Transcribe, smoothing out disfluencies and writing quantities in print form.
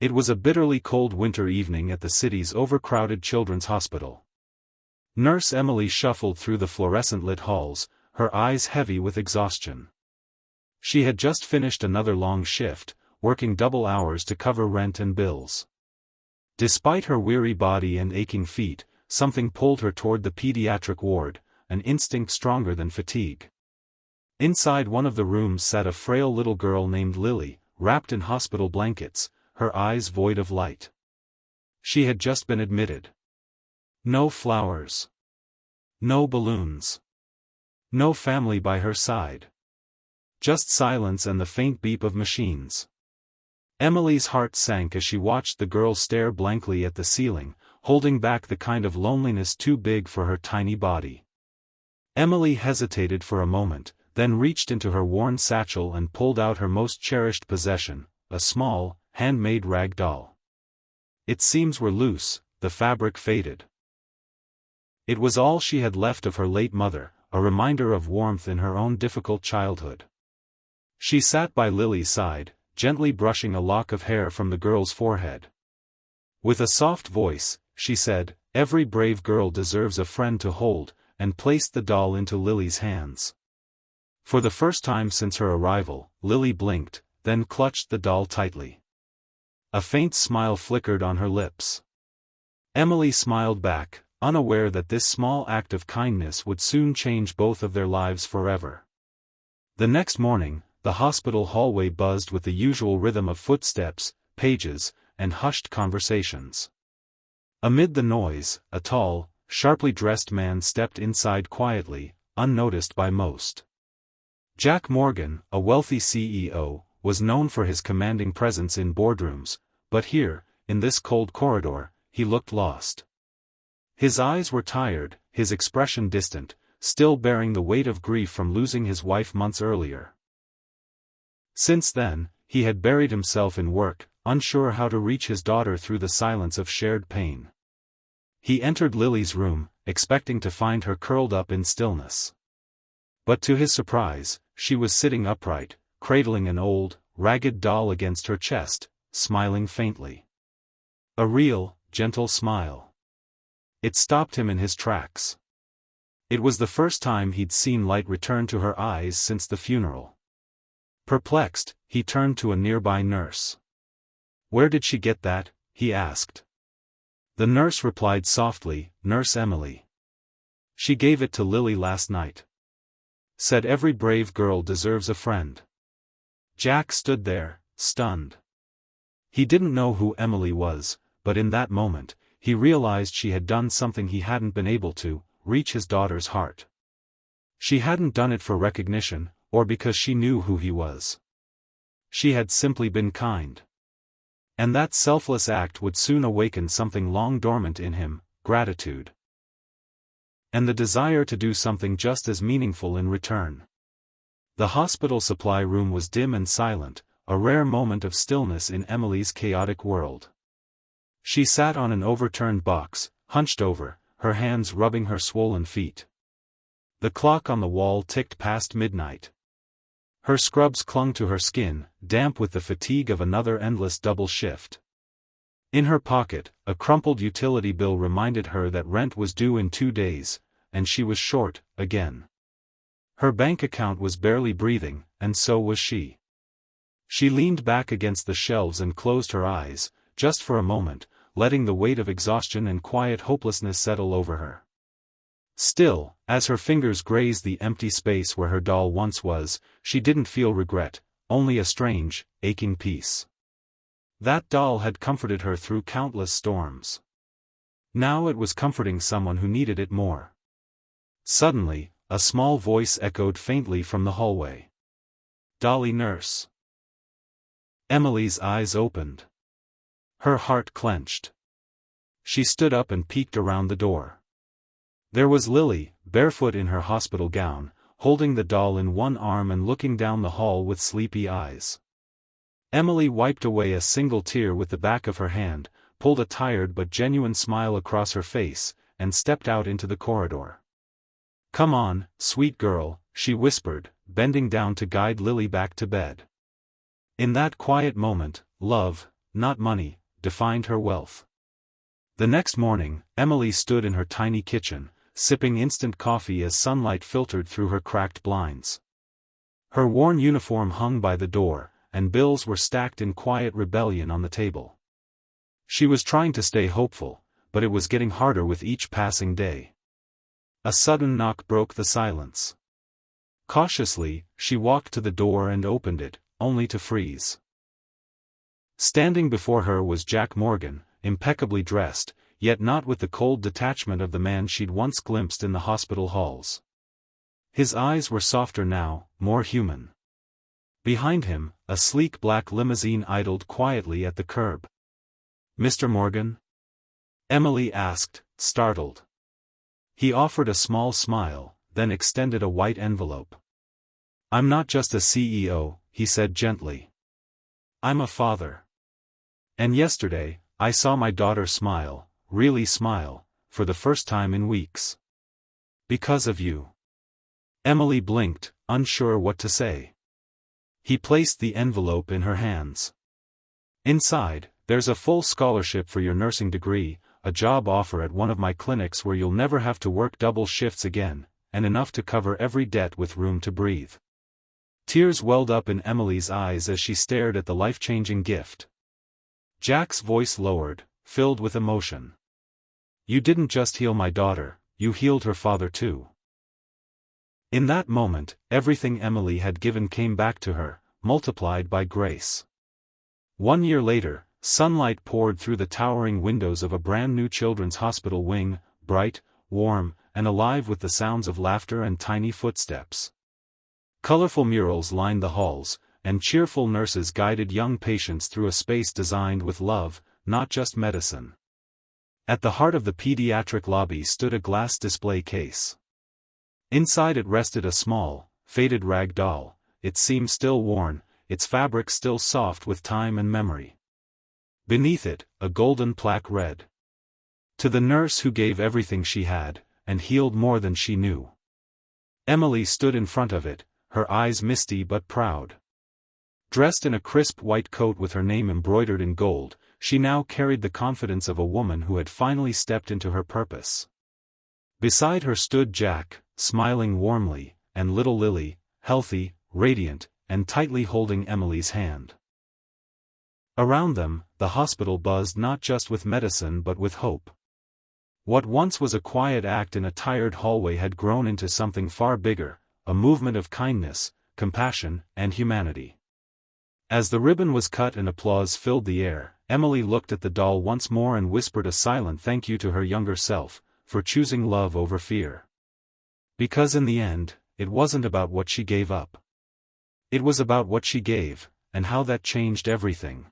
It was a bitterly cold winter evening at the city's overcrowded children's hospital. Nurse Emily shuffled through the fluorescent-lit halls, her eyes heavy with exhaustion. She had just finished another long shift, working double hours to cover rent and bills. Despite her weary body and aching feet, something pulled her toward the pediatric ward, an instinct stronger than fatigue. Inside one of the rooms sat a frail little girl named Lily, wrapped in hospital blankets, her eyes void of light. She had just been admitted. No flowers. No balloons. No family by her side. Just silence and the faint beep of machines. Emily's heart sank as she watched the girl stare blankly at the ceiling, holding back the kind of loneliness too big for her tiny body. Emily hesitated for a moment, then reached into her worn satchel and pulled out her most cherished possession, a small, handmade rag doll. Its seams were loose, the fabric faded. It was all she had left of her late mother, a reminder of warmth in her own difficult childhood. She sat by Lily's side, gently brushing a lock of hair from the girl's forehead. With a soft voice, she said, "Every brave girl deserves a friend to hold," and placed the doll into Lily's hands. For the first time since her arrival, Lily blinked, then clutched the doll tightly. A faint smile flickered on her lips. Emily smiled back, unaware that this small act of kindness would soon change both of their lives forever. The next morning, the hospital hallway buzzed with the usual rhythm of footsteps, pages, and hushed conversations. Amid the noise, a tall, sharply dressed man stepped inside quietly, unnoticed by most. Jack Morgan, a wealthy CEO, was known for his commanding presence in boardrooms, but here, in this cold corridor, he looked lost. His eyes were tired, his expression distant, still bearing the weight of grief from losing his wife months earlier. Since then, he had buried himself in work, unsure how to reach his daughter through the silence of shared pain. He entered Lily's room, expecting to find her curled up in stillness. But to his surprise, she was sitting upright, cradling an old, ragged doll against her chest, smiling faintly. A real, gentle smile. It stopped him in his tracks. It was the first time he'd seen light return to her eyes since the funeral. Perplexed, he turned to a nearby nurse. "Where did she get that?" he asked. The nurse replied softly, "Nurse Emily. She gave it to Lily last night. Said every brave girl deserves a friend." Jack stood there, stunned. He didn't know who Emily was, but in that moment, he realized she had done something he hadn't been able to, reach his daughter's heart. She hadn't done it for recognition, or because she knew who he was. She had simply been kind. And that selfless act would soon awaken something long dormant in him, gratitude. And the desire to do something just as meaningful in return. The hospital supply room was dim and silent, a rare moment of stillness in Emily's chaotic world. She sat on an overturned box, hunched over, her hands rubbing her swollen feet. The clock on the wall ticked past midnight. Her scrubs clung to her skin, damp with the fatigue of another endless double shift. In her pocket, a crumpled utility bill reminded her that rent was due in 2 days, and she was short, again. Her bank account was barely breathing, and so was she. She leaned back against the shelves and closed her eyes, just for a moment, letting the weight of exhaustion and quiet hopelessness settle over her. Still, as her fingers grazed the empty space where her doll once was, she didn't feel regret, only a strange, aching peace. That doll had comforted her through countless storms. Now it was comforting someone who needed it more. Suddenly, a small voice echoed faintly from the hallway. "Dolly nurse." Emily's eyes opened. Her heart clenched. She stood up and peeked around the door. There was Lily, barefoot in her hospital gown, holding the doll in one arm and looking down the hall with sleepy eyes. Emily wiped away a single tear with the back of her hand, pulled a tired but genuine smile across her face, and stepped out into the corridor. "Come on, sweet girl," she whispered, bending down to guide Lily back to bed. In that quiet moment, love, not money, defined her wealth. The next morning, Emily stood in her tiny kitchen, sipping instant coffee as sunlight filtered through her cracked blinds. Her worn uniform hung by the door, and bills were stacked in quiet rebellion on the table. She was trying to stay hopeful, but it was getting harder with each passing day. A sudden knock broke the silence. Cautiously, she walked to the door and opened it, only to freeze. Standing before her was Jack Morgan, impeccably dressed, yet not with the cold detachment of the man she'd once glimpsed in the hospital halls. His eyes were softer now, more human. Behind him, a sleek black limousine idled quietly at the curb. "Mr. Morgan?" Emily asked, startled. He offered a small smile, then extended a white envelope. "I'm not just a CEO," he said gently. "I'm a father. And yesterday, I saw my daughter smile, really smile, for the first time in weeks. Because of you." Emily blinked, unsure what to say. He placed the envelope in her hands. "Inside, there's a full scholarship for your nursing degree, a job offer at one of my clinics where you'll never have to work double shifts again, and enough to cover every debt with room to breathe." Tears welled up in Emily's eyes as she stared at the life-changing gift. Jack's voice lowered, filled with emotion. "You didn't just heal my daughter, you healed her father too." In that moment, everything Emily had given came back to her, multiplied by grace. 1 year later, sunlight poured through the towering windows of a brand-new children's hospital wing, bright, warm, and alive with the sounds of laughter and tiny footsteps. Colorful murals lined the halls, and cheerful nurses guided young patients through a space designed with love, not just medicine. At the heart of the pediatric lobby stood a glass display case. Inside it rested a small, faded rag doll, its seam still worn, its fabric still soft with time and memory. Beneath it, a golden plaque read, "To the nurse who gave everything she had, and healed more than she knew." Emily stood in front of it, her eyes misty but proud. Dressed in a crisp white coat with her name embroidered in gold, she now carried the confidence of a woman who had finally stepped into her purpose. Beside her stood Jack, smiling warmly, and little Lily, healthy, radiant, and tightly holding Emily's hand. Around them, the hospital buzzed not just with medicine but with hope. What once was a quiet act in a tired hallway had grown into something far bigger, a movement of kindness, compassion, and humanity. As the ribbon was cut and applause filled the air, Emily looked at the doll once more and whispered a silent thank you to her younger self, for choosing love over fear. Because in the end, it wasn't about what she gave up. It was about what she gave, and how that changed everything.